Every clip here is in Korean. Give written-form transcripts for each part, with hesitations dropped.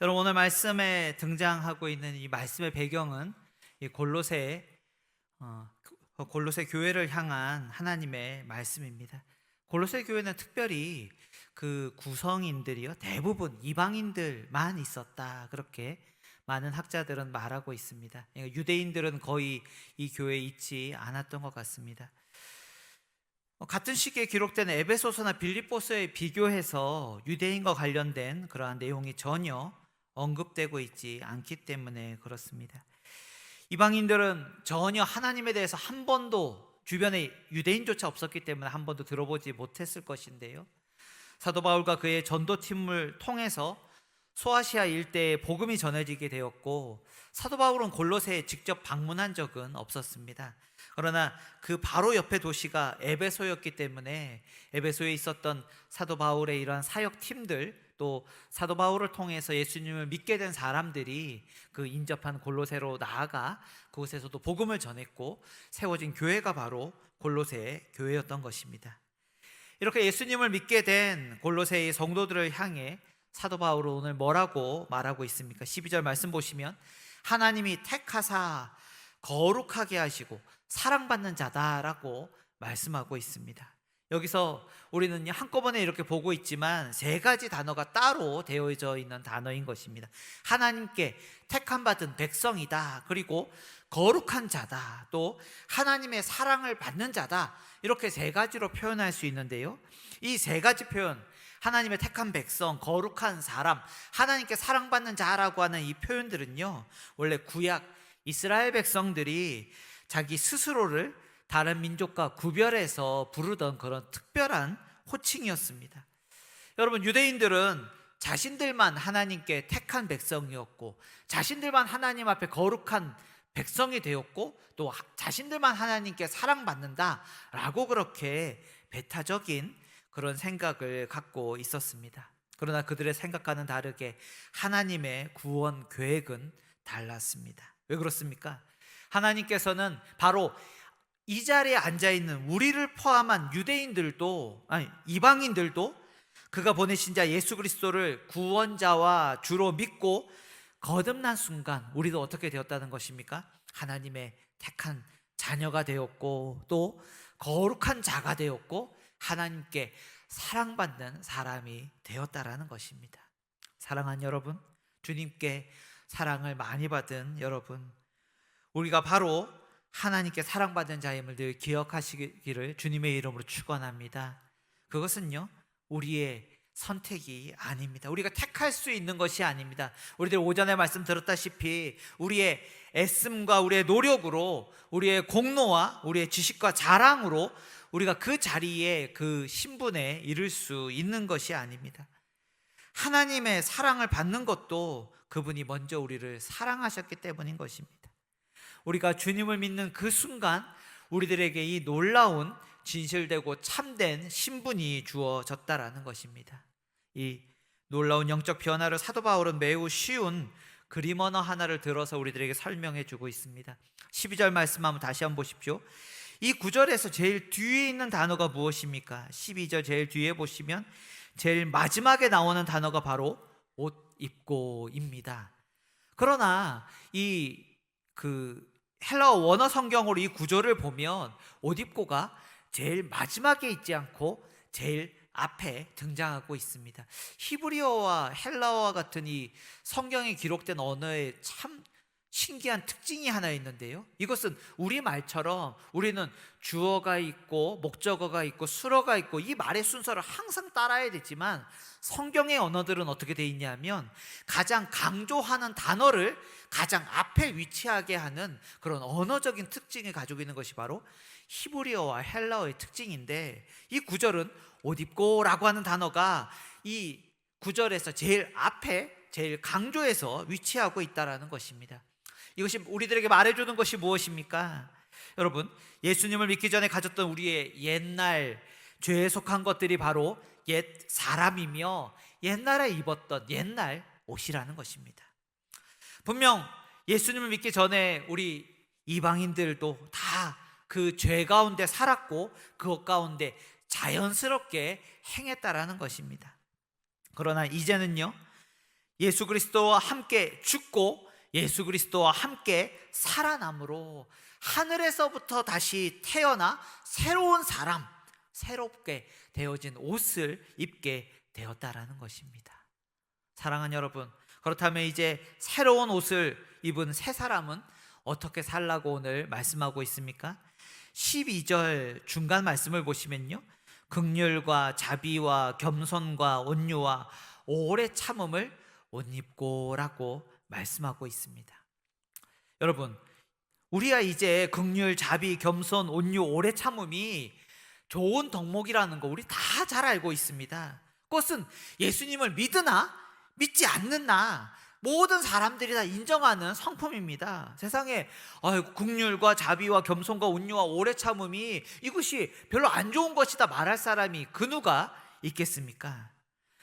여러분, 오늘 말씀에 등장하고 있는 이 말씀의 배경은 이 골로새 교회를 향한 하나님의 말씀입니다. 골로새 교회는 특별히 그 구성인들이요, 대부분 이방인들만 있었다, 그렇게 많은 학자들은 말하고 있습니다. 유대인들은 거의 이 교회에 있지 않았던 것 같습니다. 같은 시기에 기록된 에베소서나 빌립보서에 비교해서 유대인과 관련된 그러한 내용이 전혀 언급되고 있지 않기 때문에 그렇습니다. 이방인들은 전혀 하나님에 대해서 한 번도, 주변에 유대인조차 없었기 때문에 한 번도 들어보지 못했을 것인데요, 사도 바울과 그의 전도팀을 통해서 소아시아 일대에 복음이 전해지게 되었고, 사도 바울은 골로새에 직접 방문한 적은 없었습니다. 그러나 그 바로 옆에 도시가 에베소였기 때문에 에베소에 있었던 사도 바울의 이러한 사역팀들, 또 사도 바울을 통해서 예수님을 믿게 된 사람들이 그 인접한 골로새로 나아가 그곳에서도 복음을 전했고, 세워진 교회가 바로 골로새 교회였던 것입니다. 이렇게 예수님을 믿게 된 골로새의 성도들을 향해 사도 바울은 오늘 뭐라고 말하고 있습니까? 12절 말씀 보시면, 하나님이 택하사 거룩하게 하시고 사랑받는 자다라고 말씀하고 있습니다. 여기서 우리는 한꺼번에 이렇게 보고 있지만 세 가지 단어가 따로 되어져 있는 단어인 것입니다. 하나님께 택함 받은 백성이다, 그리고 거룩한 자다, 또 하나님의 사랑을 받는 자다, 이렇게 세 가지로 표현할 수 있는데요, 이 세 가지 표현, 하나님의 택한 백성, 거룩한 사람, 하나님께 사랑받는 자라고 하는 이 표현들은요, 원래 구약 이스라엘 백성들이 자기 스스로를 다른 민족과 구별해서 부르던 그런 특별한 호칭이었습니다. 여러분, 유대인들은 자신들만 하나님께 택한 백성이었고, 자신들만 하나님 앞에 거룩한 백성이 되었고, 또 자신들만 하나님께 사랑받는다라고 그렇게 배타적인 그런 생각을 갖고 있었습니다. 그러나 그들의 생각과는 다르게 하나님의 구원 계획은 달랐습니다. 왜 그렇습니까? 하나님께서는 바로 이 자리에 앉아있는 우리를 포함한 이방인들도 그가 보내신 자 예수 그리스도를 구원자와 주로 믿고 거듭난 순간 우리도 어떻게 되었다는 것입니까? 하나님의 택한 자녀가 되었고, 또 거룩한 자가 되었고, 하나님께 사랑받는 사람이 되었다라는 것입니다. 사랑하는 여러분, 주님께 사랑을 많이 받은 여러분, 우리가 바로 하나님께 사랑받는 자임을 늘 기억하시기를 주님의 이름으로 축원합니다. 그것은요, 우리의 선택이 아닙니다. 우리가 택할 수 있는 것이 아닙니다. 우리들 오전에 말씀 들었다시피 우리의 애씀과 우리의 노력으로, 우리의 공로와 우리의 지식과 자랑으로 우리가 그 자리에, 그 신분에 이를 수 있는 것이 아닙니다. 하나님의 사랑을 받는 것도 그분이 먼저 우리를 사랑하셨기 때문인 것입니다. 우리가 주님을 믿는 그 순간 우리들에게 이 놀라운 진실되고 참된 신분이 주어졌다라는 것입니다. 이 놀라운 영적 변화를 사도 바울은 매우 쉬운 그림 언어 하나를 들어서 우리들에게 설명해 주고 있습니다. 12절 말씀 한번 다시 한번 보십시오. 이 구절에서 제일 뒤에 있는 단어가 무엇입니까? 12절 제일 뒤에 보시면 제일 마지막에 나오는 단어가 바로 옷 입고입니다. 그러나 헬라어 원어 성경으로 이 구절을 보면 옷 입고가 제일 마지막에 있지 않고 제일 앞에 등장하고 있습니다. 히브리어와 헬라어와 같은 이 성경에 기록된 언어에 참 신기한 특징이 하나 있는데요, 이것은 우리말처럼 우리는 주어가 있고 목적어가 있고 수어가 있고 이 말의 순서를 항상 따라야 되지만, 성경의 언어들은 어떻게 되어 있냐면 가장 강조하는 단어를 가장 앞에 위치하게 하는 그런 언어적인 특징을 가지고 있는 것이 바로 히브리어와 헬라어의 특징인데, 이 구절은 옷 입고라고 하는 단어가 이 구절에서 제일 앞에, 제일 강조해서 위치하고 있다는 것입니다. 이것이 우리들에게 말해주는 것이 무엇입니까? 여러분, 예수님을 믿기 전에 가졌던 우리의 옛날 죄에 속한 것들이 바로 옛 사람이며 옛날에 입었던 옛날 옷이라는 것입니다. 분명 예수님을 믿기 전에 우리 이방인들도 다 그 죄 가운데 살았고 그것 가운데 자연스럽게 행했다라는 것입니다. 그러나 이제는요, 예수 그리스도와 함께 죽고 예수 그리스도와 함께 살아남으로 하늘에서부터 다시 태어나 새로운 사람, 새롭게 되어진 옷을 입게 되었다라는 것입니다. 사랑하는 여러분, 그렇다면 이제 새로운 옷을 입은 새 사람은 어떻게 살라고 오늘 말씀하고 있습니까? 12절 중간 말씀을 보시면요, 긍휼과 자비와 겸손과 온유와 오래 참음을 옷 입고라고 말씀하고 있습니다. 여러분, 우리가 이제 긍휼, 자비, 겸손, 온유, 오래 참음이 좋은 덕목이라는 거 우리 다 잘 알고 있습니다. 그것은 예수님을 믿으나 믿지 않는나 모든 사람들이 다 인정하는 성품입니다. 세상에 긍휼과 자비와 겸손과 온유와 오래 참음이 이것이 별로 안 좋은 것이다 말할 사람이 그 누가 있겠습니까?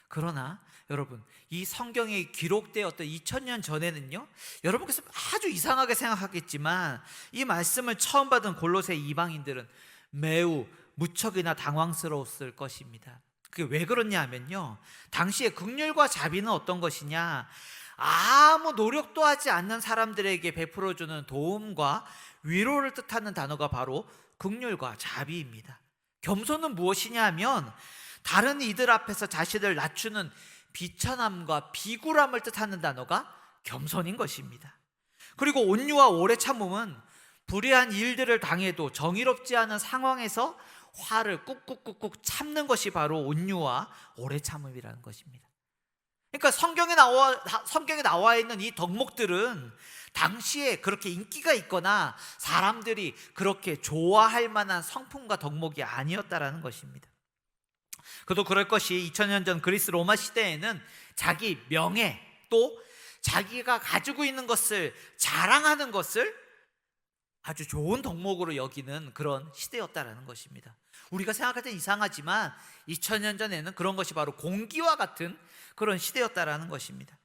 그러나 여러분, 이 성경에 기록되었던 2000년 전에는요, 여러분께서 아주 이상하게 생각하겠지만 이 말씀을 처음 받은 골로새 이방인들은 매우 무척이나 당황스러웠을 것입니다. 그게 왜 그러냐 하면요, 당시에 긍휼과 자비는 어떤 것이냐, 아무 노력도 하지 않는 사람들에게 베풀어주는 도움과 위로를 뜻하는 단어가 바로 긍휼과 자비입니다. 겸손은 무엇이냐 하면 다른 이들 앞에서 자신을 낮추는 비천함과 비굴함을 뜻하는 단어가 겸손인 것입니다. 그리고 온유와 오래 참음은 불의한 일들을 당해도 정의롭지 않은 상황에서 화를 꾹꾹꾹꾹 참는 것이 바로 온유와 오래 참음이라는 것입니다. 그러니까 성경에 나와 있는 이 덕목들은 당시에 그렇게 인기가 있거나 사람들이 그렇게 좋아할 만한 성품과 덕목이 아니었다라는 것입니다. 그도 그럴 것이 2000년 전 그리스 로마 시대에는 자기 명예 또 자기가 가지고 있는 것을 자랑하는 것을 아주 좋은 덕목으로 여기는 그런 시대였다라는 것입니다. 우리가 생각할 땐 이상하지만 2000년 전에는 그런 것이 바로 공기와 같은 그런 시대였다라는 것입니다.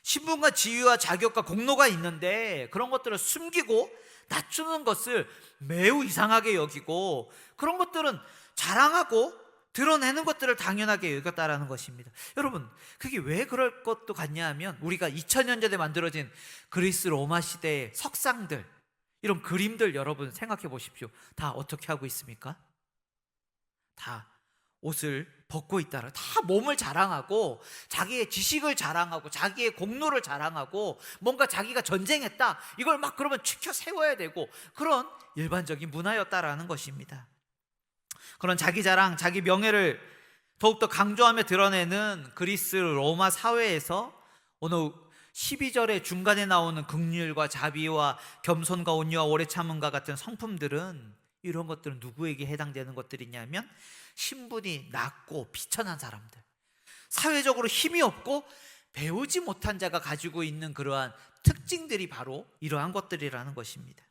신분과 지위와 자격과 공로가 있는데 그런 것들을 숨기고 낮추는 것을 매우 이상하게 여기고 그런 것들은 자랑하고 드러내는 것들을 당연하게 여겼다라는 것입니다. 여러분, 그게 왜 그럴 것도 같냐 하면 우리가 2000년 전에 만들어진 그리스 로마 시대의 석상들, 이런 그림들 여러분 생각해 보십시오. 다 어떻게 하고 있습니까? 다 옷을 벗고 있다라, 다 몸을 자랑하고 자기의 지식을 자랑하고 자기의 공로를 자랑하고 뭔가 자기가 전쟁했다 이걸 막 그러면 치켜 세워야 되고 그런 일반적인 문화였다라는 것입니다. 그런 자기 자랑, 자기 명예를 더욱더 강조하며 드러내는 그리스 로마 사회에서 오늘 12절의 중간에 나오는 긍휼과 자비와 겸손과 온유와 오래 참음과 같은 성품들은, 이런 것들은 누구에게 해당되는 것들이냐면 신분이 낮고 비천한 사람들, 사회적으로 힘이 없고 배우지 못한 자가 가지고 있는 그러한 특징들이 바로 이러한 것들이라는 것입니다.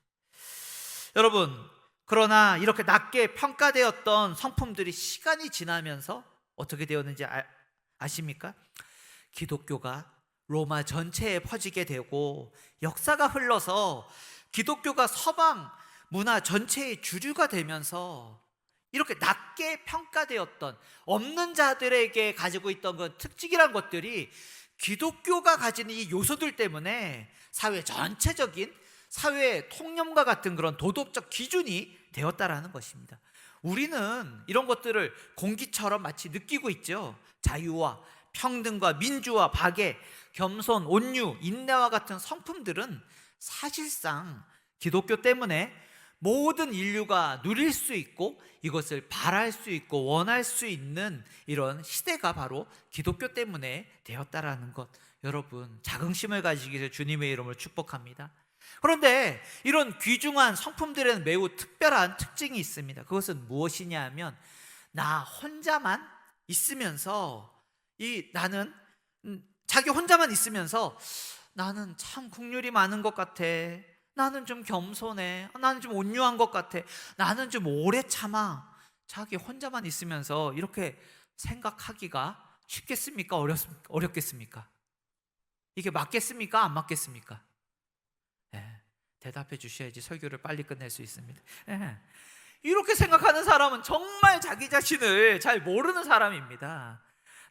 여러분, 그러나 이렇게 낮게 평가되었던 성품들이 시간이 지나면서 어떻게 되었는지 아십니까? 기독교가 로마 전체에 퍼지게 되고 역사가 흘러서 기독교가 서방 문화 전체의 주류가 되면서 이렇게 낮게 평가되었던 없는 자들에게 가지고 있던 그 특징이란 것들이 기독교가 가지는 이 요소들 때문에 사회 전체적인 사회의 통념과 같은 그런 도덕적 기준이 되었다라는 것입니다. 우리는 이런 것들을 공기처럼 마치 느끼고 있죠. 자유와 평등과 민주와 박애, 겸손, 온유, 인내와 같은 성품들은 사실상 기독교 때문에 모든 인류가 누릴 수 있고 이것을 바랄 수 있고 원할 수 있는 이런 시대가 바로 기독교 때문에 되었다라는 것, 여러분 자긍심을 가지기 위해 주님의 이름으로 축복합니다. 그런데 이런 귀중한 성품들에는 매우 특별한 특징이 있습니다. 그것은 무엇이냐 하면 나 혼자만 있으면서 나는 자기 혼자만 있으면서 나는 참 긍휼이 많은 것 같아, 나는 좀 겸손해, 나는 좀 온유한 것 같아, 나는 좀 오래 참아, 자기 혼자만 있으면서 이렇게 생각하기가 쉽겠습니까? 어렵겠습니까? 이게 맞겠습니까? 안 맞겠습니까? 대답해 주셔야지 설교를 빨리 끝낼 수 있습니다. 이렇게 생각하는 사람은 정말 자기 자신을 잘 모르는 사람입니다.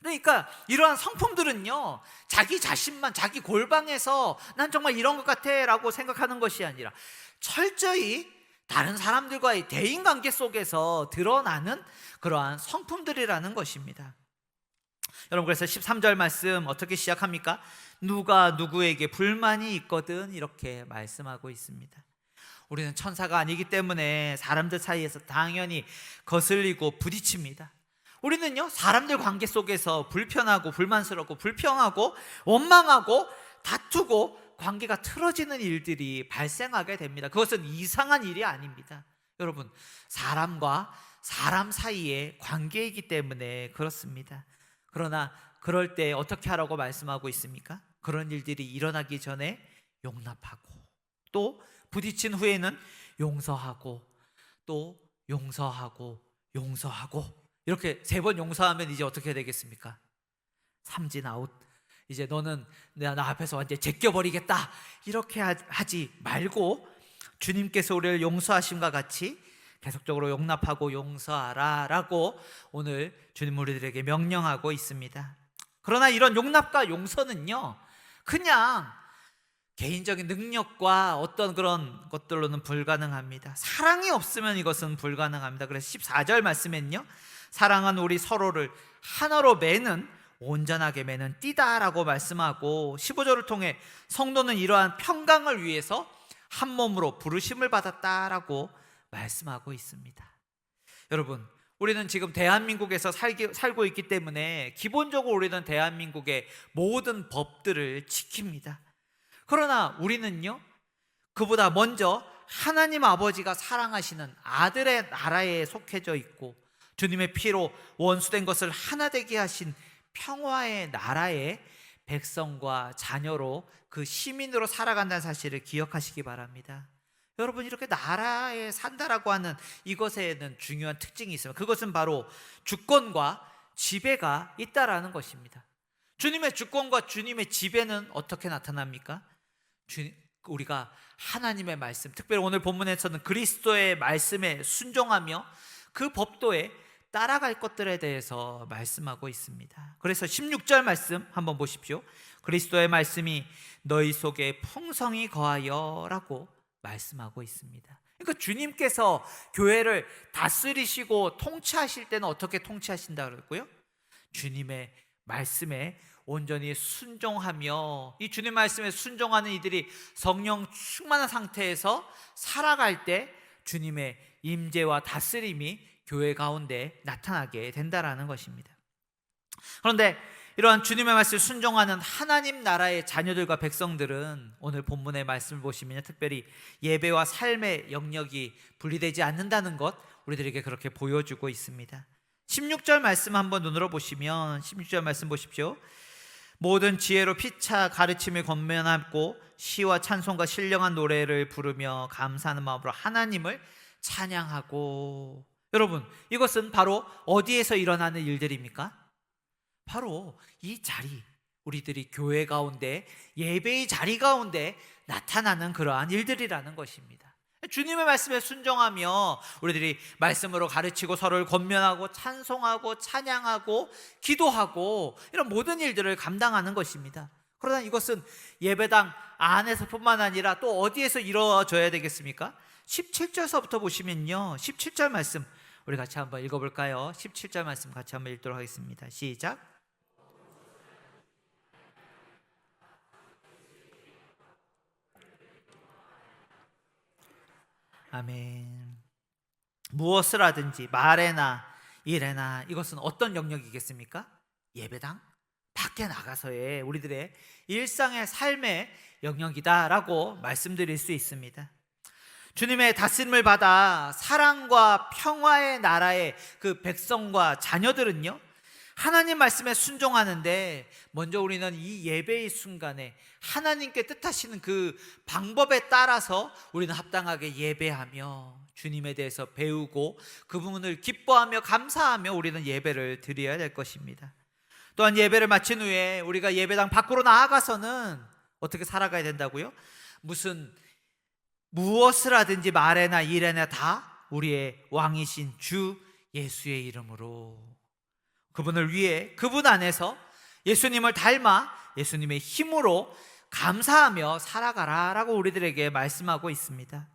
그러니까 이러한 성품들은요, 자기 자신만, 자기 골방에서 난 정말 이런 것 같아 라고 생각하는 것이 아니라 철저히 다른 사람들과의 대인관계 속에서 드러나는 그러한 성품들이라는 것입니다. 여러분, 그래서 13절 말씀 어떻게 시작합니까? 누가 누구에게 불만이 있거든, 이렇게 말씀하고 있습니다. 우리는 천사가 아니기 때문에 사람들 사이에서 당연히 거슬리고 부딪힙니다. 우리는요, 사람들 관계 속에서 불편하고 불만스럽고 불평하고 원망하고 다투고 관계가 틀어지는 일들이 발생하게 됩니다. 그것은 이상한 일이 아닙니다. 여러분, 사람과 사람 사이의 관계이기 때문에 그렇습니다. 그러나 그럴 때 어떻게 하라고 말씀하고 있습니까? 그런 일들이 일어나기 전에 용납하고, 또 부딪힌 후에는 용서하고, 또 용서하고, 용서하고, 이렇게 3번 용서하면 이제 어떻게 되겠습니까? 삼진 아웃. 이제 너는 나 앞에서 완전히 제껴버리겠다, 이렇게 하지 말고 주님께서 우리를 용서하심과 같이 계속적으로 용납하고 용서하라 라고 오늘 주님 우리들에게 명령하고 있습니다. 그러나 이런 용납과 용서는요, 그냥 개인적인 능력과 어떤 그런 것들로는 불가능합니다. 사랑이 없으면 이것은 불가능합니다. 그래서 14절 말씀엔요, 사랑은 우리 서로를 하나로 매는, 온전하게 매는 띠다라고 말씀하고, 15절을 통해 성도는 이러한 평강을 위해서 한 몸으로 부르심을 받았다라고 말씀하고 있습니다. 여러분, 우리는 지금 대한민국에서 살고 있기 때문에 기본적으로 우리는 대한민국의 모든 법들을 지킵니다. 그러나 우리는요, 그보다 먼저 하나님 아버지가 사랑하시는 아들의 나라에 속해져 있고, 주님의 피로 원수된 것을 하나 되게 하신 평화의 나라의 백성과 자녀로, 그 시민으로 살아간다는 사실을 기억하시기 바랍니다. 여러분, 이렇게 나라에 산다라고 하는 이것에는 중요한 특징이 있습니다. 그것은 바로 주권과 지배가 있다라는 것입니다. 주님의 주권과 주님의 지배는 어떻게 나타납니까? 우리가 하나님의 말씀, 특별히 오늘 본문에서는 그리스도의 말씀에 순종하며 그 법도에 따라갈 것들에 대해서 말씀하고 있습니다. 그래서 16절 말씀 한번 보십시오. 그리스도의 말씀이 너희 속에 풍성히 거하여 라고 말씀하고 있습니다. 그러니까 주님께서 교회를 다스리시고 통치하실 때는 어떻게 통치하신다고 그랬고요? 주님의 말씀에 온전히 순종하며, 이 주님 말씀에 순종하는 이들이 성령 충만한 상태에서 살아갈 때 주님의 임재와 다스림이 교회 가운데 나타나게 된다라는 것입니다. 그런데 이러한 주님의 말씀을 순종하는 하나님 나라의 자녀들과 백성들은 오늘 본문의 말씀을 보시면 특별히 예배와 삶의 영역이 분리되지 않는다는 것, 우리들에게 그렇게 보여주고 있습니다. 16절 말씀 한번 눈으로 보시면, 16절 말씀 보십시오. 모든 지혜로 피차 가르침을 권면하고 시와 찬송과 신령한 노래를 부르며 감사하는 마음으로 하나님을 찬양하고. 여러분, 이것은 바로 어디에서 일어나는 일들입니까? 바로 이 자리, 우리들이 교회 가운데, 예배의 자리 가운데 나타나는 그러한 일들이라는 것입니다. 주님의 말씀에 순종하며 우리들이 말씀으로 가르치고 서로를 권면하고 찬송하고 찬양하고 기도하고 이런 모든 일들을 감당하는 것입니다. 그러나 이것은 예배당 안에서뿐만 아니라 또 어디에서 이루어져야 되겠습니까? 17절서부터 보시면요, 17절 말씀 우리 같이 한번 읽어볼까요? 17절 말씀 같이 한번 읽도록 하겠습니다. 시작. 아멘. 무엇을 하든지 말에나 일에나, 이것은 어떤 영역이겠습니까? 예배당 밖에 나가서의 우리들의 일상의 삶의 영역이다라고 말씀드릴 수 있습니다. 주님의 다스림을 받아 사랑과 평화의 나라의 그 백성과 자녀들은요, 하나님 말씀에 순종하는데 먼저 우리는 이 예배의 순간에 하나님께 뜻하시는 그 방법에 따라서 우리는 합당하게 예배하며 주님에 대해서 배우고 그 부분을 기뻐하며 감사하며 우리는 예배를 드려야 될 것입니다. 또한 예배를 마친 후에 우리가 예배당 밖으로 나아가서는 어떻게 살아가야 된다고요? 무엇을 하든지 말에나 일에나 다 우리의 왕이신 주 예수의 이름으로. 그분을 위해 그분 안에서 예수님을 닮아 예수님의 힘으로 감사하며 살아가라라고 우리들에게 말씀하고 있습니다.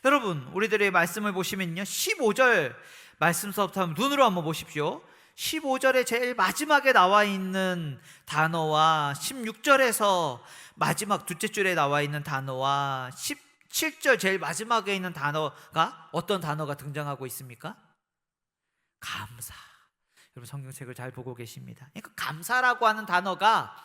여러분, 우리들의 말씀을 보시면요, 15절 말씀서부터 눈으로 한번 보십시오. 15절에 제일 마지막에 나와 있는 단어와 16절에서 마지막 둘째 줄에 나와 있는 단어와 17절 제일 마지막에 있는 단어가 어떤 단어가 등장하고 있습니까? 감사. 여러분, 성경책을 잘 보고 계십니다. 그러니까 감사라고 하는 단어가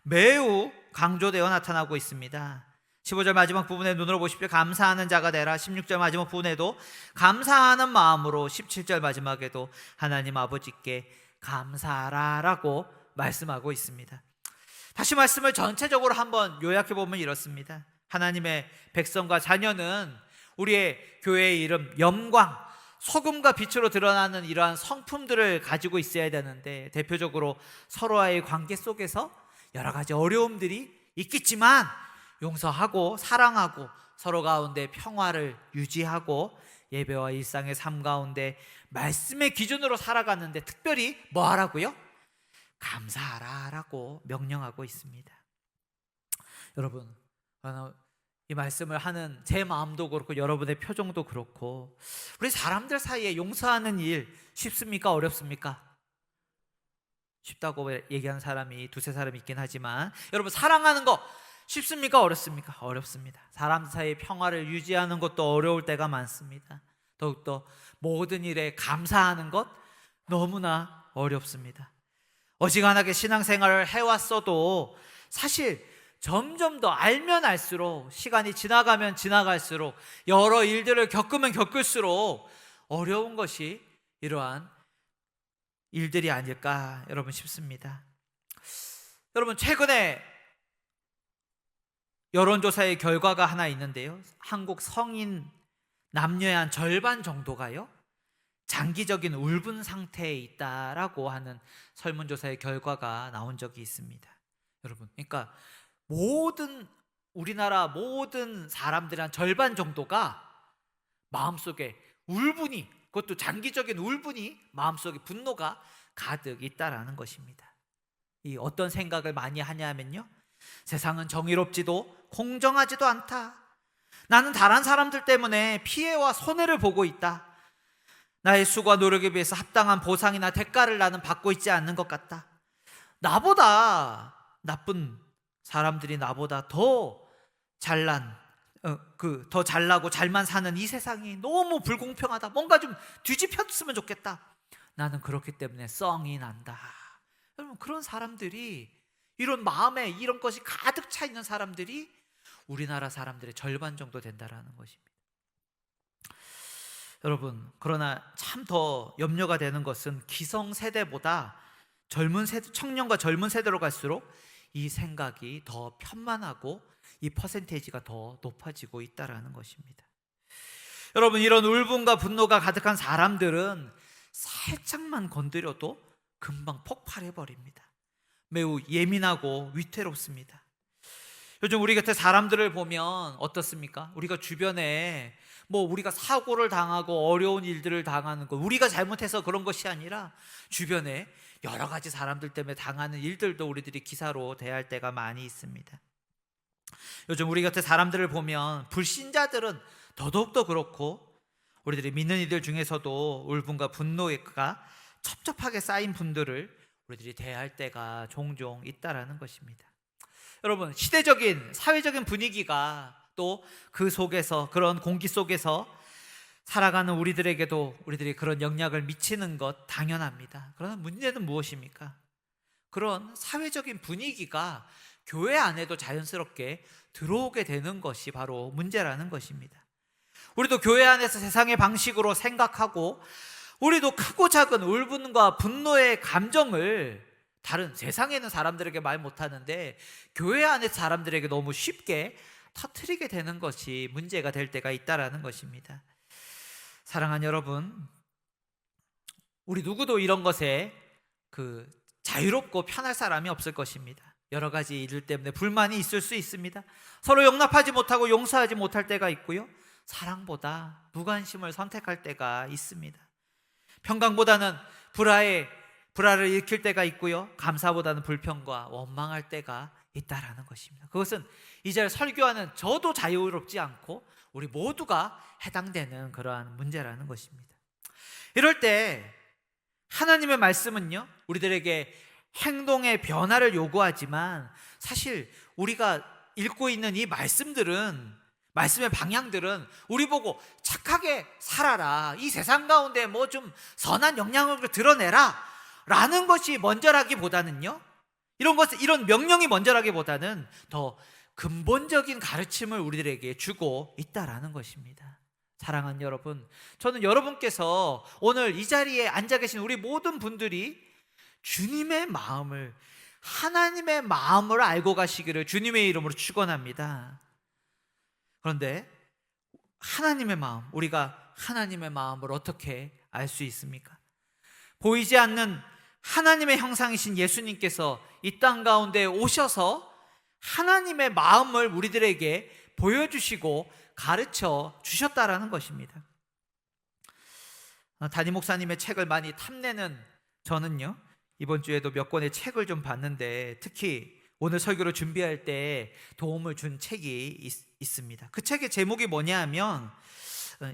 매우 강조되어 나타나고 있습니다. 15절 마지막 부분에 눈으로 보십시오. 감사하는 자가 되라. 16절 마지막 부분에도 감사하는 마음으로, 17절 마지막에도 하나님 아버지께 감사하라라고 말씀하고 있습니다. 다시 말씀을 전체적으로 한번 요약해 보면 이렇습니다. 하나님의 백성과 자녀는 우리의 교회의 이름 영광, 소금과 빛으로 드러나는 이러한 성품들을 가지고 있어야 되는데, 대표적으로 서로와의 관계 속에서 여러 가지 어려움들이 있겠지만 용서하고 사랑하고 서로 가운데 평화를 유지하고 예배와 일상의 삶 가운데 말씀의 기준으로 살아가는데 특별히 뭐 하라고요? 감사하라라고 명령하고 있습니다. 여러분, 이 말씀을 하는 제 마음도 그렇고 여러분의 표정도 그렇고, 우리 사람들 사이에 용서하는 일 쉽습니까? 어렵습니까? 쉽다고 얘기하는 사람이 두세 사람 있긴 하지만, 여러분, 사랑하는 거 쉽습니까? 어렵습니까? 어렵습니다. 사람 사이의 평화를 유지하는 것도 어려울 때가 많습니다. 더욱더 모든 일에 감사하는 것 너무나 어렵습니다. 어지간하게 신앙생활을 해왔어도 사실 점점 더 알면 알수록, 시간이 지나가면 지나갈수록, 여러 일들을 겪으면 겪을수록 어려운 것이 이러한 일들이 아닐까 여러분 싶습니다. 여러분, 최근에 여론조사의 결과가 하나 있는데요, 한국 성인 남녀의 한 절반 정도가요 장기적인 울분 상태에 있다라고 하는 설문조사의 결과가 나온 적이 있습니다. 여러분, 그러니까 우리나라 모든 사람들의 한 절반 정도가 마음속에 울분이, 그것도 장기적인 울분이, 마음속에 분노가 가득 있다라는 것입니다. 이 어떤 생각을 많이 하냐면요, 세상은 정의롭지도 공정하지도 않다. 나는 다른 사람들 때문에 피해와 손해를 보고 있다. 나의 수고와 노력에 비해서 합당한 보상이나 대가를 나는 받고 있지 않는 것 같다. 나보다 나쁜 사람들이 나보다 더 더 잘나고 잘만 사는 이 세상이 너무 불공평하다. 뭔가 좀 뒤집혔으면 좋겠다. 나는 그렇기 때문에 썽이 난다. 여러분, 그런 사람들이, 이런 마음에 이런 것이 가득 차 있는 사람들이 우리나라 사람들의 절반 정도 된다라는 것입니다. 여러분, 그러나 참 더 염려가 되는 것은 기성세대보다 청년과 젊은 세대로 갈수록 이 생각이 더 편만하고 이 퍼센테이지가 더 높아지고 있다라는 것입니다. 여러분, 이런 울분과 분노가 가득한 사람들은 살짝만 건드려도 금방 폭발해 버립니다. 매우 예민하고 위태롭습니다. 요즘 우리 곁에 사람들을 보면 어떻습니까? 우리가 주변에 우리가 사고를 당하고 어려운 일들을 당하는 것, 우리가 잘못해서 그런 것이 아니라 주변에 여러 가지 사람들 때문에 당하는 일들도 우리들이 기사로 대할 때가 많이 있습니다. 요즘 우리 곁에 사람들을 보면 불신자들은 더더욱더 그렇고, 우리들이 믿는 이들 중에서도 울분과 분노가 첩첩하게 쌓인 분들을 우리들이 대할 때가 종종 있다라는 것입니다. 여러분, 시대적인 사회적인 분위기가 또 그 속에서, 그런 공기 속에서 살아가는 우리들에게도 우리들이 그런 영향을 미치는 것 당연합니다. 그러나 문제는 무엇입니까? 그런 사회적인 분위기가 교회 안에도 자연스럽게 들어오게 되는 것이 바로 문제라는 것입니다. 우리도 교회 안에서 세상의 방식으로 생각하고, 우리도 크고 작은 울분과 분노의 감정을 다른 세상에 있는 사람들에게 말 못하는데 교회 안의 사람들에게 너무 쉽게 터뜨리게 되는 것이 문제가 될 때가 있다라는 것입니다. 사랑하는 여러분, 우리 누구도 이런 것에 자유롭고 편할 사람이 없을 것입니다. 여러 가지 일들 때문에 불만이 있을 수 있습니다. 서로 용납하지 못하고 용서하지 못할 때가 있고요, 사랑보다 무관심을 선택할 때가 있습니다. 평강보다는 불화에 불화를 일으킬 때가 있고요, 감사보다는 불평과 원망할 때가 있다라는 것입니다. 그것은 이 자리에 설교하는 저도 자유롭지 않고 우리 모두가 해당되는 그러한 문제라는 것입니다. 이럴 때 하나님의 말씀은요, 우리들에게 행동의 변화를 요구하지만 사실 우리가 읽고 있는 이 말씀의 방향들은 우리 보고 착하게 살아라, 이 세상 가운데 뭐 좀 선한 영향력을 드러내라 라는 것이 먼저라기보다는요, 이런 명령이 먼저라기보다는 더 근본적인 가르침을 우리들에게 주고 있다라는 것입니다. 사랑하는 여러분, 저는 여러분께서 오늘 이 자리에 앉아 계신 우리 모든 분들이 주님의 마음을, 하나님의 마음을 알고 가시기를 주님의 이름으로 축원합니다. 그런데 하나님의 마음, 우리가 하나님의 마음을 어떻게 알 수 있습니까? 보이지 않는 하나님의 형상이신 예수님께서 이 땅 가운데 오셔서 하나님의 마음을 우리들에게 보여주시고 가르쳐 주셨다라는 것입니다. 담임 목사님의 책을 많이 탐내는 저는요, 이번 주에도 몇 권의 책을 좀 봤는데 특히 오늘 설교를 준비할 때 도움을 준 책이 있습니다. 그 책의 제목이 뭐냐 하면,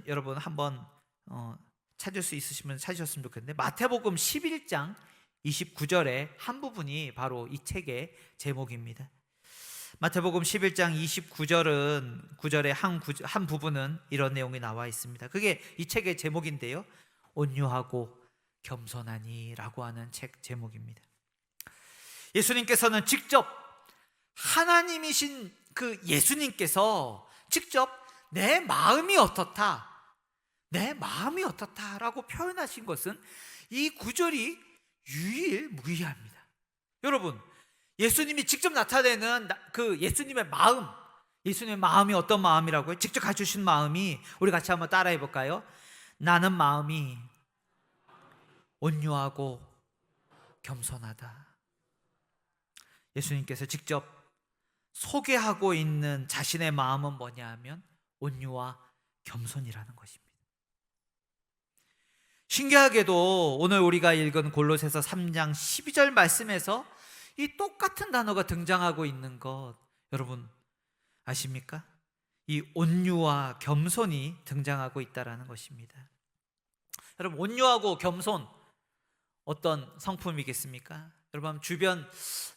여러분 한번 찾을 수 있으시면 찾으셨으면 좋겠는데, 마태복음 11장 29절의 한 부분이 바로 이 책의 제목입니다. 마태복음 11장 9절의 한 부분은 이런 내용이 나와 있습니다. 그게 이 책의 제목인데요, 온유하고 겸손하니 라고 하는 책 제목입니다. 예수님께서는 직접, 하나님이신 그 예수님께서 직접 내 마음이 어떻다 라고 표현하신 것은 이 구절이 유일무이합니다. 여러분, 예수님이 직접 나타내는 그 예수님의 마음이 어떤 마음이라고요? 직접 갖추신 마음이, 우리 같이 한번 따라해 볼까요? 나는 마음이 온유하고 겸손하다. 예수님께서 직접 소개하고 있는 자신의 마음은 뭐냐 하면 온유와 겸손이라는 것입니다. 신기하게도 오늘 우리가 읽은 골로새서 3장 12절 말씀에서 이 똑같은 단어가 등장하고 있는 것 여러분 아십니까? 이 온유와 겸손이 등장하고 있다는 것입니다. 여러분, 온유하고 겸손 어떤 성품이겠습니까? 여러분,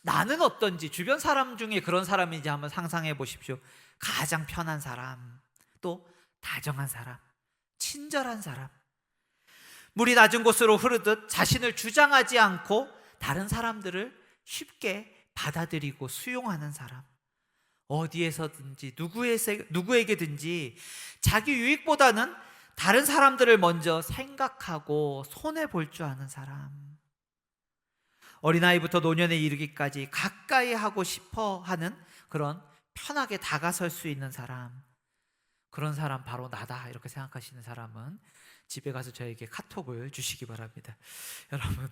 나는 어떤지, 주변 사람 중에 그런 사람인지 한번 상상해 보십시오. 가장 편한 사람, 또 다정한 사람, 친절한 사람, 물이 낮은 곳으로 흐르듯 자신을 주장하지 않고 다른 사람들을 쉽게 받아들이고 수용하는 사람, 어디에서든지 누구에게든지 자기 유익보다는 다른 사람들을 먼저 생각하고 손해볼 줄 아는 사람, 어린아이부터 노년에 이르기까지 가까이 하고 싶어 하는 그런 편하게 다가설 수 있는 사람, 그런 사람 바로 나다 이렇게 생각하시는 사람은 집에 가서 저에게 카톡을 주시기 바랍니다. 여러분,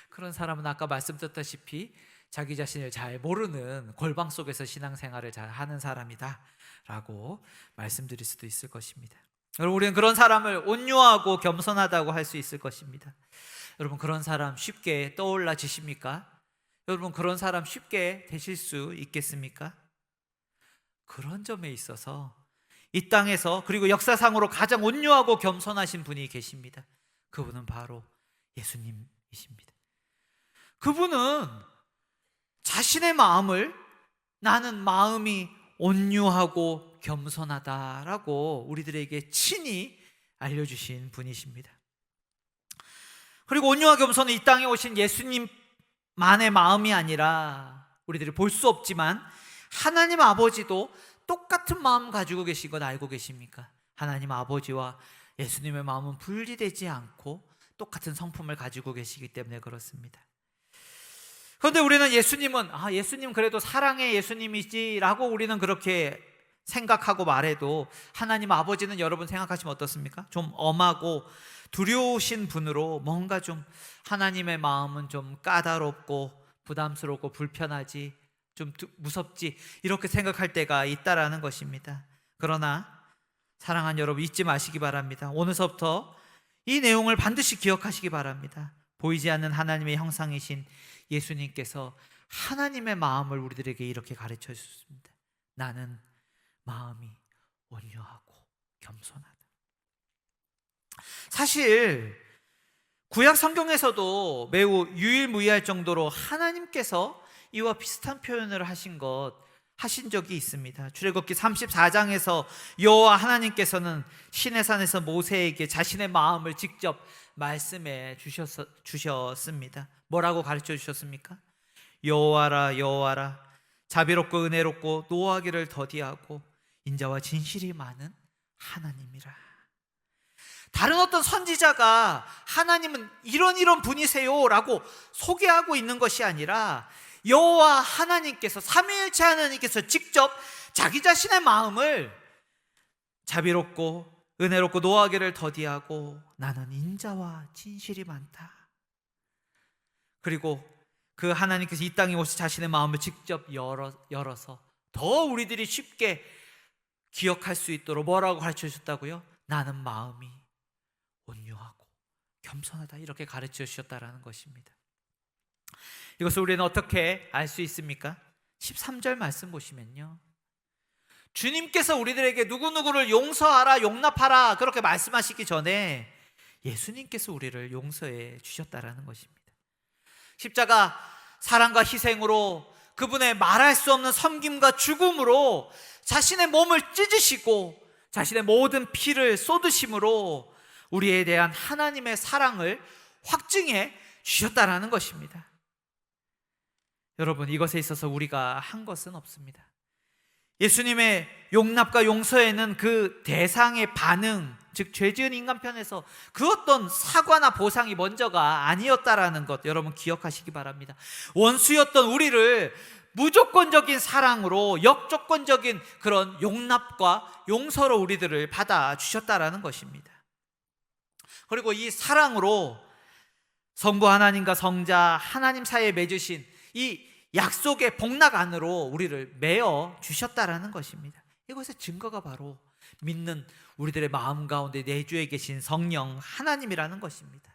그런 사람은 아까 말씀드렸다시피 자기 자신을 잘 모르는 골방 속에서 신앙생활을 잘 하는 사람이다 라고 말씀드릴 수도 있을 것입니다. 여러분, 우리는 그런 사람을 온유하고 겸손하다고 할 수 있을 것입니다. 여러분, 그런 사람 쉽게 떠올라지십니까? 여러분, 그런 사람 쉽게 되실 수 있겠습니까? 그런 점에 있어서 이 땅에서, 그리고 역사상으로 가장 온유하고 겸손하신 분이 계십니다. 그분은 바로 예수님이십니다. 그분은 자신의 마음을 나는 마음이 온유하고 겸손하다라고 우리들에게 친히 알려주신 분이십니다. 그리고 온유와 겸손은 이 땅에 오신 예수님만의 마음이 아니라 우리들이 볼 수 없지만 하나님 아버지도 똑같은 마음 가지고 계신 것 알고 계십니까? 하나님 아버지와 예수님의 마음은 분리되지 않고 똑같은 성품을 가지고 계시기 때문에 그렇습니다. 그런데 우리는 예수님 그래도 사랑의 예수님이지라고 우리는 그렇게 생각하고 말해도 하나님 아버지는 여러분 생각하시면 어떻습니까? 좀 엄하고 두려우신 분으로 뭔가 좀 하나님의 마음은 좀 까다롭고 부담스럽고 불편하지, 좀 무섭지, 이렇게 생각할 때가 있다라는 것입니다. 그러나 사랑하는 여러분, 잊지 마시기 바랍니다. 오늘서부터 이 내용을 반드시 기억하시기 바랍니다. 보이지 않는 하나님의 형상이신 예수님께서 하나님의 마음을 우리들에게 이렇게 가르쳐 주셨습니다. 나는 마음이 온유하고 겸손하다. 사실 구약 성경에서도 매우 유일무이할 정도로 하나님께서 이와 비슷한 표현을 하신 적이 있습니다. 출애굽기 34장에서 여호와 하나님께서는 시내산에서 모세에게 자신의 마음을 직접 말씀해 주셨습니다. 뭐라고 가르쳐 주셨습니까? 여호와라 여호와라, 자비롭고 은혜롭고 노하기를 더디하고 인자와 진실이 많은 하나님이라. 다른 어떤 선지자가 하나님은 이런 분이세요 라고 소개하고 있는 것이 아니라 여호와 하나님께서, 삼위일체 하나님께서 직접 자기 자신의 마음을 자비롭고 은혜롭고 노하기를 더디하고 나는 인자와 진실이 많다. 그리고 그 하나님께서 이 땅에 오셔 자신의 마음을 직접 열어서 더 우리들이 쉽게 기억할 수 있도록 뭐라고 가르쳐 주셨다고요? 나는 마음이 온유하고 겸손하다, 이렇게 가르쳐 주셨다라는 것입니다. 이것을 우리는 어떻게 알 수 있습니까? 13절 말씀 보시면요, 주님께서 우리들에게 누구누구를 용서하라 용납하라 그렇게 말씀하시기 전에 예수님께서 우리를 용서해 주셨다라는 것입니다. 십자가 사랑과 희생으로, 그분의 말할 수 없는 섬김과 죽음으로 자신의 몸을 찢으시고 자신의 모든 피를 쏟으심으로 우리에 대한 하나님의 사랑을 확증해 주셨다라는 것입니다. 여러분, 이것에 있어서 우리가 한 것은 없습니다. 예수님의 용납과 용서에는 그 대상의 반응, 즉 죄 지은 인간편에서 그 어떤 사과나 보상이 먼저가 아니었다라는 것 여러분 기억하시기 바랍니다. 원수였던 우리를 무조건적인 사랑으로, 역조건적인 그런 용납과 용서로 우리들을 받아주셨다라는 것입니다. 그리고 이 사랑으로 성부 하나님과 성자 하나님 사이에 맺으신 이 약속의 복락 안으로 우리를 메어 주셨다라는 것입니다. 이것의 증거가 바로 믿는 우리들의 마음 가운데 내주에 계신 성령 하나님이라는 것입니다.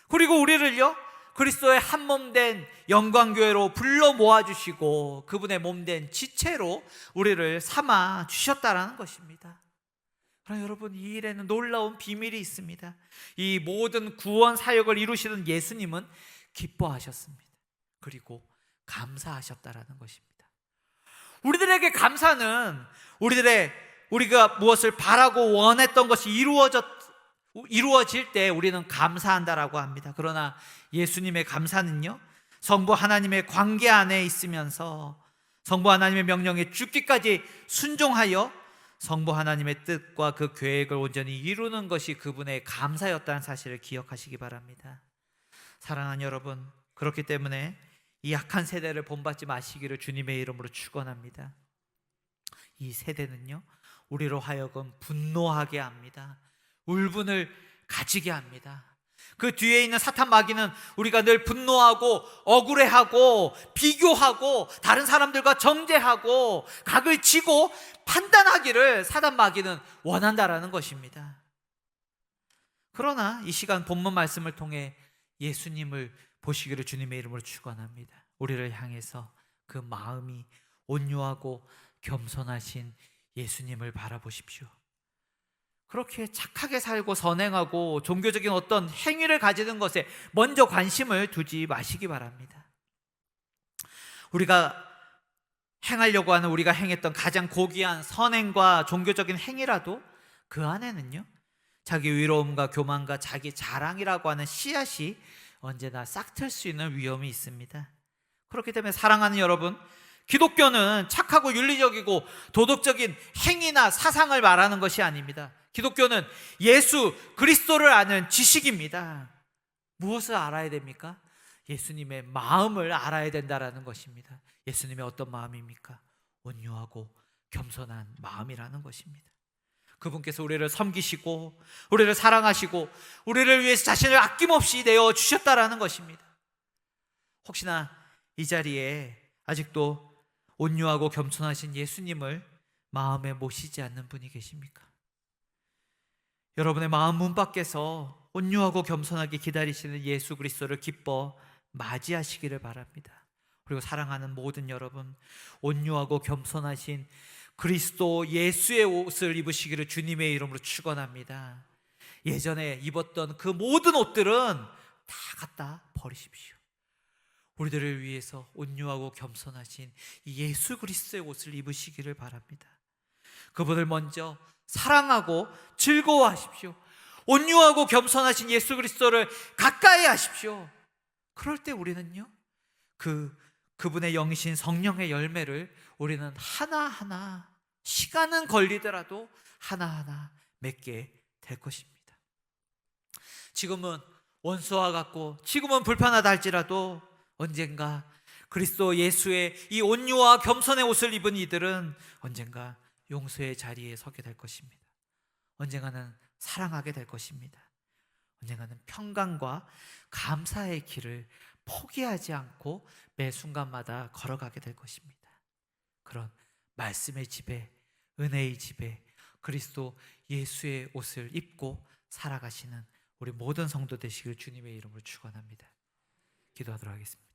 그리고 우리를요, 그리스도의 한 몸 된 영광교회로 불러 모아주시고 그분의 몸 된 지체로 우리를 삼아 주셨다라는 것입니다. 그러나 여러분, 이 일에는 놀라운 비밀이 있습니다. 이 모든 구원 사역을 이루시는 예수님은 기뻐하셨습니다. 그리고 감사하셨다라는 것입니다. 우리들에게 감사는 우리가 무엇을 바라고 원했던 것이 이루어질 때 우리는 감사한다라고 합니다. 그러나 예수님의 감사는요, 성부 하나님의 관계 안에 있으면서 성부 하나님의 명령에 죽기까지 순종하여 성부 하나님의 뜻과 그 계획을 온전히 이루는 것이 그분의 감사였다는 사실을 기억하시기 바랍니다. 사랑하는 여러분, 그렇기 때문에 이 악한 세대를 본받지 마시기를 주님의 이름으로 축원합니다. 이 세대는요, 우리로 하여금 분노하게 합니다. 울분을 가지게 합니다. 그 뒤에 있는 사탄 마귀는 우리가 늘 분노하고 억울해하고 비교하고 다른 사람들과 정죄하고 각을 지고 판단하기를 사탄 마귀는 원한다라는 것입니다. 그러나 이 시간 본문 말씀을 통해 예수님을 보시기를 주님의 이름으로 축원합니다. 우리를 향해서 그 마음이 온유하고 겸손하신 예수님을 바라보십시오. 그렇게 착하게 살고 선행하고 종교적인 어떤 행위를 가지는 것에 먼저 관심을 두지 마시기 바랍니다. 우리가 행하려고 하는, 우리가 행했던 가장 고귀한 선행과 종교적인 행위라도 그 안에는요, 자기 위로움과 교만과 자기 자랑이라고 하는 씨앗이 언제나 싹틀 수 있는 위험이 있습니다. 그렇기 때문에 사랑하는 여러분, 기독교는 착하고 윤리적이고 도덕적인 행위나 사상을 말하는 것이 아닙니다. 기독교는 예수 그리스도를 아는 지식입니다. 무엇을 알아야 됩니까? 예수님의 마음을 알아야 된다라는 것입니다. 예수님의 어떤 마음입니까? 온유하고 겸손한 마음이라는 것입니다. 그분께서 우리를 섬기시고 우리를 사랑하시고 우리를 위해서 자신을 아낌없이 내어주셨다라는 것입니다. 혹시나 이 자리에 아직도 온유하고 겸손하신 예수님을 마음에 모시지 않는 분이 계십니까? 여러분의 마음 문 밖에서 온유하고 겸손하게 기다리시는 예수 그리스도를 기뻐 맞이하시기를 바랍니다. 그리고 사랑하는 모든 여러분, 온유하고 겸손하신 그리스도 예수의 옷을 입으시기를 주님의 이름으로 축원합니다. 예전에 입었던 그 모든 옷들은 다 갖다 버리십시오. 우리들을 위해서 온유하고 겸손하신 예수 그리스도의 옷을 입으시기를 바랍니다. 그분을 먼저 사랑하고 즐거워하십시오. 온유하고 겸손하신 예수 그리스도를 가까이 하십시오. 그럴 때 우리는요, 그분의 영이신 성령의 열매를 우리는 하나하나, 시간은 걸리더라도 하나하나 맺게 될 것입니다. 지금은 원수와 같고 지금은 불편하다 할지라도 언젠가 그리스도 예수의 이 온유와 겸손의 옷을 입은 이들은 언젠가 용서의 자리에 서게 될 것입니다. 언젠가는 사랑하게 될 것입니다. 언젠가는 평강과 감사의 길을 포기하지 않고 매 순간마다 걸어가게 될 것입니다. 그런 말씀의 집에, 은혜의 집에 그리스도 예수의 옷을 입고 살아가시는 우리 모든 성도 되시길 주님의 이름으로 축원합니다. 기도하도록 하겠습니다.